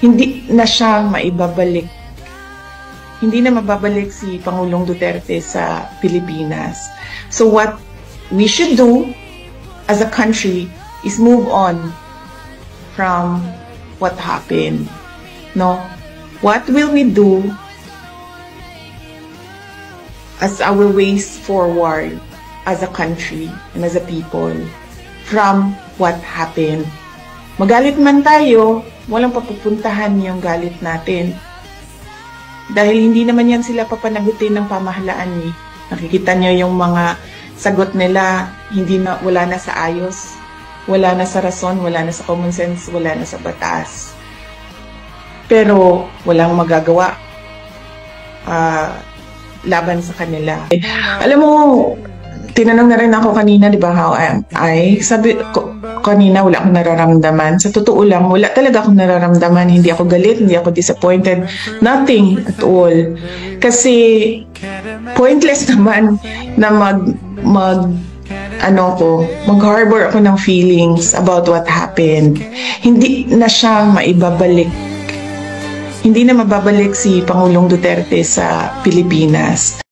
hindi na siya maibabalik. Hindi na mababalik si Pangulong Duterte sa Pilipinas. So what we should do as a country is move on from what happened. No? What will we do as our ways forward as a country and as a people from what happened? Magalit man tayo, walang papupuntahan yung galit natin. Dahil hindi naman yan sila papanagutin ng pamahalaan eh. Nakikita nyo yung mga sagot nila, wala na sa ayos, wala na sa rason, wala na sa common sense, wala na sa batas. Pero walang magagawa laban sa kanila. Alam mo, tinanong na rin ako kanina, di ba, how am I? Sabi ko, kanina wala akong nararamdaman. Sa totoo lang, wala talaga akong nararamdaman. Hindi ako galit, hindi ako disappointed. Nothing at all. Kasi pointless naman na mag-harbor ako ng feelings about what happened. Hindi na siya maibabalik. Hindi na mababalik si Pangulong Duterte sa Pilipinas.